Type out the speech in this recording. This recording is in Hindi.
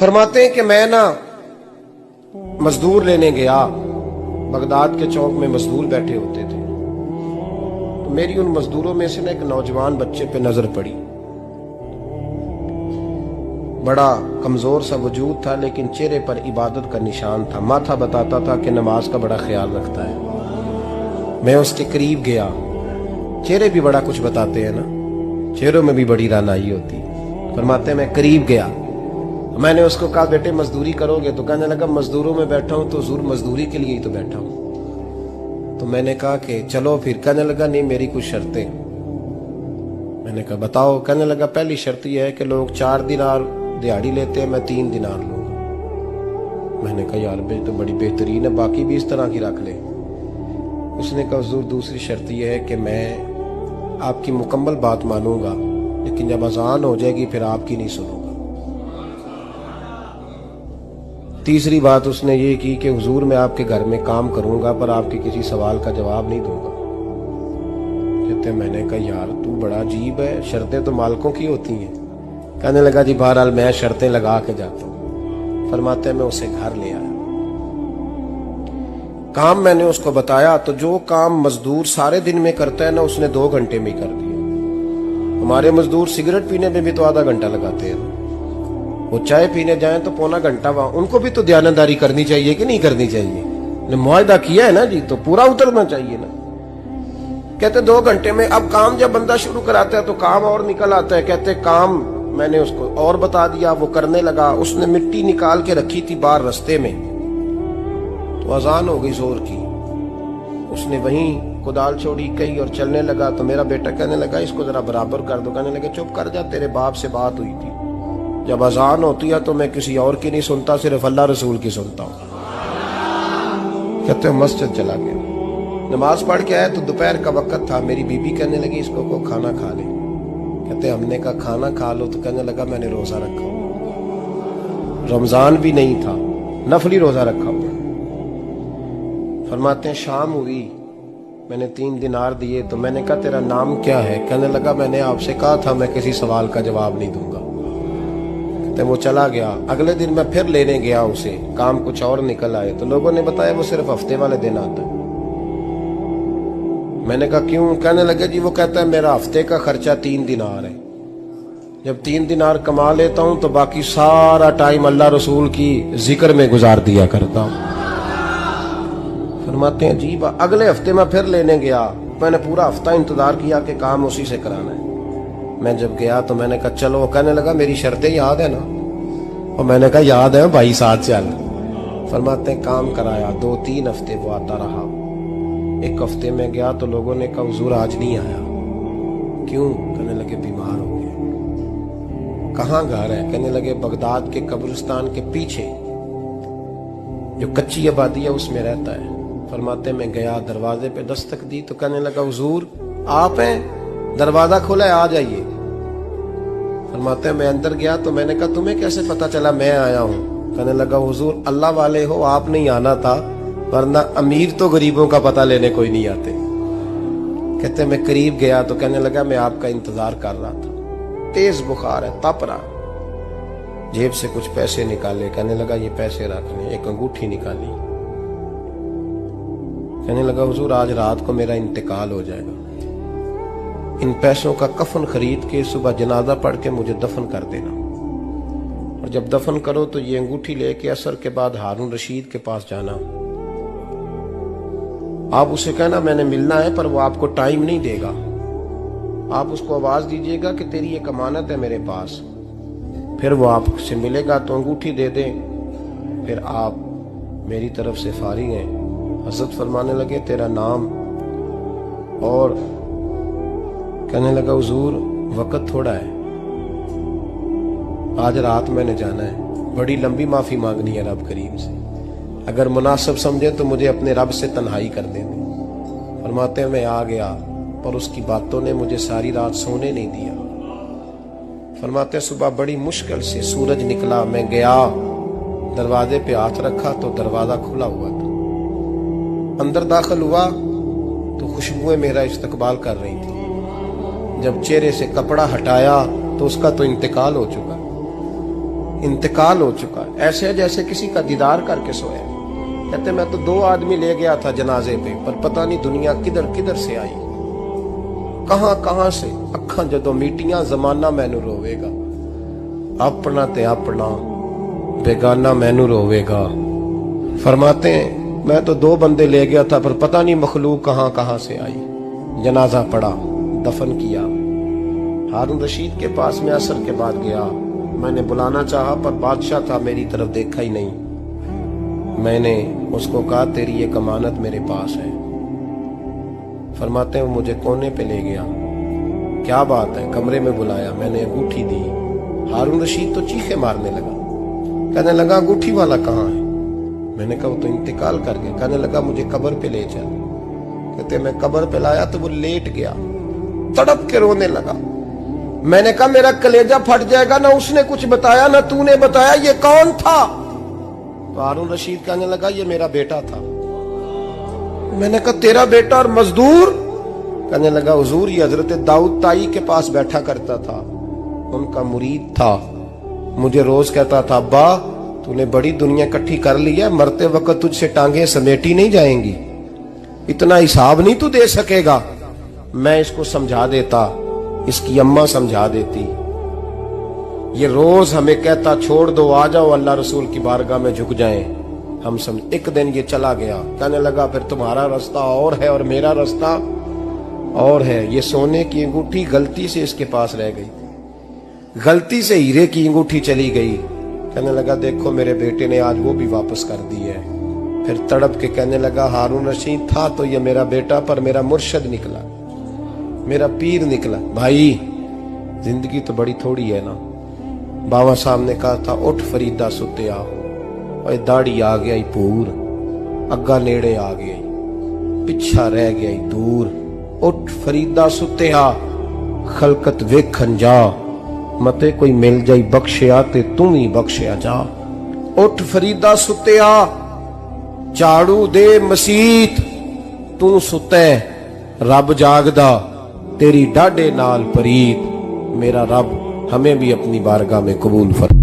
फरमाते हैं कि मैं ना मजदूर लेने गया, बगदाद के चौक में मजदूर बैठे होते थे, तो मेरी उन मजदूरों में से ना एक नौजवान बच्चे पे नजर पड़ी। बड़ा कमजोर सा वजूद था, लेकिन चेहरे पर इबादत का निशान था। माथा बताता था कि नमाज का बड़ा ख्याल रखता है। मैं उसके करीब गया। चेहरे भी बड़ा कुछ बताते हैं ना, चेहरों में भी बड़ी रानाई होती है। फरमाते हैं मैं करीब गया, मैंने उसको कहा बेटे मजदूरी करोगे? तो कहने लगा मजदूरों में बैठा हूं तो जरूर मजदूरी के लिए ही तो बैठा हूं। तो मैंने कहा कि चलो फिर। कहने लगा नहीं, मेरी कुछ शर्तें। मैंने कहा बताओ? कहने लगा पहली शर्त यह है कि लोग 4 दिनार दिहाड़ी लेते हैं, मैं 3 दिनार लूंगा। मैंने कहा यार बे तो बड़ी बेहतरीन है, बाकी भी इस तरह की रख ले। उसने कहा हुजूर दूसरी शर्त यह है कि मैं आपकी मुकम्मल बात मानूंगा, लेकिन जब अजान हो जाएगी फिर आपकी नहीं सुनूंगा। तीसरी बात उसने ये की कि हुजूर मैं आपके घर में काम करूंगा पर आपके किसी सवाल का जवाब नहीं दूंगा। कहते मैंने कहा यार तू बड़ा अजीब है, शर्तें तो मालिकों की होती हैं। कहने लगा जी बहरहाल मैं शर्तें लगा के जाता हूं। फरमाते मैं उसे घर ले आया, काम मैंने उसको बताया, तो जो काम मजदूर सारे दिन में करता है ना उसने 2 घंटे में ही कर दिया। हमारे मजदूर सिगरेट पीने में भी तो आधा घंटा लगाते हैं, वो चाय पीने जाएं तो पौना घंटा। वहां उनको भी तो दयानतदारी करनी चाहिए कि नहीं करनी चाहिए? मुआहदा किया है ना जी, तो पूरा उतरना चाहिए ना। कहते 2 घंटे में। अब काम जब बंदा शुरू कराता है तो काम और निकल आता है। कहते काम मैंने उसको और बता दिया, वो करने लगा। उसने मिट्टी निकाल के रखी थी बाहर रास्ते में, तो अजान हो गई जोर की। उसने वहीं कुदाल छोड़ी कही और चलने लगा। तो मेरा बेटा कहने लगा इसको जरा बराबर कर दो। कहने लगे चुप कर जा, तेरे बाप से बात हुई थी, जब अजान होती है तो मैं किसी और की नहीं सुनता, सिर्फ अल्लाह रसूल की सुनता हूं। कहते मस्जिद चला गया, नमाज पढ़ के आया तो दोपहर का वक्त था। मेरी बीबी कहने लगी इसको को खाना खा ले। कहते हमने कहा खाना खा लो। तो कहने लगा मैंने रोजा रखा, रमजान भी नहीं था, नफली रोजा रखा हुआ। फरमाते हैं शाम हुई, मैंने 3 दिनार दिए। तो मैंने कहा तेरा नाम क्या है? कहने लगा मैंने आपसे कहा था मैं किसी सवाल का जवाब नहीं दूंगा। तो वो चला गया। अगले दिन मैं फिर लेने गया उसे, काम कुछ और निकल आए। तो लोगों ने बताया वो सिर्फ हफ्ते वाले दिन आता है। मैंने कहा क्यों? कहने लगे जी वो कहता है मेरा हफ्ते का खर्चा 3 दिनार है, जब 3 दिनार कमा लेता हूं तो बाकी सारा टाइम अल्लाह रसूल की जिक्र में गुजार दिया करता हूं। फरमाते हैं अजीब। अगले हफ्ते मैं फिर लेने गया, मैंने पूरा हफ्ता इंतजार किया कि काम उसी से कराना है। मैं जब गया तो मैंने कहा चलो। कहने लगा मेरी शर्तें याद है ना? और मैंने कहा याद है भाई, साथ चल। फरमाते हैं काम कराया। 2-3 हफ्ते वो आता रहा। एक हफ्ते में गया तो लोगों ने कहा हुजूर आज नहीं आया। क्यों? कहने लगे बीमार हो गए। कहाँ घर है? कहने लगे बगदाद के कब्रिस्तान के पीछे जो कच्ची आबादी है उसमें रहता है। फरमाते मैं गया, दरवाजे पे दस्तक दी तो कहने लगा हुजूर आप हैं? दरवाजा खोला है, आ जाइए। फरमाते हैं मैं अंदर गया तो मैंने कहा तुम्हें कैसे पता चला मैं आया हूं? कहने लगा हुजूर अल्लाह वाले हो, आप नहीं आना था, वरना अमीर तो गरीबों का पता लेने कोई नहीं आते। कहते मैं करीब गया तो कहने लगा मैं आपका इंतजार कर रहा था, तेज बुखार है, तप रहा। जेब से कुछ पैसे निकाले, कहने लगा ये पैसे रखने। एक अंगूठी निकाली, कहने लगा हुजूर आज रात को मेरा इंतकाल हो जाएगा, इन पैसों का कफन खरीद के सुबह जनाजा पढ़ के मुझे दफन कर देना, और जब दफन करो तो ये अंगूठी लेके असर के बाद हारून रशीद के पास जाना। आप उसे कहना मैंने मिलना है, पर वो आपको टाइम नहीं देगा। आप उसको आवाज दीजिएगा कि तेरी एक अमानत है मेरे पास, फिर वो आपसे मिलेगा तो अंगूठी दे दे, फिर आप मेरी तरफ से फारिग हैं। हजरत फरमाने लगे तेरा नाम? और कहने लगा हुजूर वक्त थोड़ा है, आज रात मैंने जाना है, बड़ी लंबी माफी मांगनी है रब करीम से, अगर मुनासिब समझे तो मुझे अपने रब से तन्हाई कर देने। फरमाते हैं मैं आ गया, पर उसकी बातों ने मुझे सारी रात सोने नहीं दिया। फरमाते हैं सुबह बड़ी मुश्किल से सूरज निकला, मैं गया दरवाजे पे हाथ रखा तो दरवाजा खुला हुआ था। अंदर दाखिल हुआ तो खुशबुएं मेरा इस्तकबाल कर रही थी। जब चेहरे से कपड़ा हटाया तो उसका तो इंतकाल हो चुका। इंतकाल हो चुका है, ऐसे है जैसे किसी का दीदार करके सोया। कहते मैं तो 2 आदमी ले गया था जनाजे पे, पर पता नहीं दुनिया किधर किधर से आई, कहां कहां से। अखां जदों मीटियां जमाना मैनू रोवेगा, अपना ते अपना बेगाना मैनू रोवेगा। फरमाते हैं मैं तो 2 बंदे ले गया था, पर पता नहीं मखलूक कहां कहां से आई। जनाजा पड़ा, दफन किया। हारून रशीद के पास में असर के बाद गया, मैंने बुलाना चाहा पर बादशाह था, मेरी तरफ देखा ही नहीं। मैंने उसको कहा तेरी ये अमानत मेरे पास है। फरमाते हैं वो मुझे कोने पे ले गया, क्या बात है, कमरे में बुलाया, मैंने अंगूठी दी। हारून रशीद तो चीखे मारने लगा, कहने लगा अंगूठी वाला कहाँ है? मैंने कहा वो तो इंतकाल कर गया। कहने लगा मुझे कब्र पे ले चल। कहते मैं कब्र पे लाया तो वो लेट गया, तड़प के रोने लगा। मैंने कहा मेरा कलेजा फट जाएगा, ना उसने कुछ बताया ना तूने बताया, ये कौन था? तो हारून रशीद कहने लगा ये मेरा बेटा था। मैंने कहा तेरा बेटा और मजदूर? कहने लगा हुजूर ये हजरत दाऊद ताई के पास बैठा करता था, उनका मुरीद था, मुझे रोज कहता था अब्बा तूने बड़ी दुनिया इकट्ठी कर ली है, मरते वक्त तुझसे टांगे समेटी नहीं जाएंगी, इतना हिसाब नहीं तू दे सकेगा। मैं इसको समझा देता, इसकी अम्मा समझा देती। ये रोज हमें कहता छोड़ दो, आ जाओ अल्लाह रसूल की बारगाह में झुक जाएं। हम समझ। एक दिन ये चला गया, कहने लगा फिर तुम्हारा रास्ता और है और मेरा रास्ता और है। ये सोने की अंगूठी गलती से इसके पास रह गई, गलती से हीरे की अंगूठी चली गई। कहने लगा देखो मेरे बेटे ने आज वो भी वापस कर दी है। फिर तड़प के कहने लगा हारून रशीद था तो ये मेरा बेटा, पर मेरा मुर्शद निकला, मेरा पीर निकला। भाई जिंदगी तो बड़ी थोड़ी है ना। बाबा साहब ने कहा था उठ फरीदा सुत्या, और दाढ़ी आ गया पूर, अग्गा नेड़े आ गया, पिछा रह गया दूर। उठ फरीदा सुत्या, खलकत वेखन जा, मते कोई मिल जाई बख्शिया ते तू ही बख्शिया जा। उठ फरीदा सुत्या, झाड़ू दे मसीत, तू सुते रब जागदा, तेरी डाडे नाल परीत। मेरा रब हमें भी अपनी बारगाह में कबूल फरमा।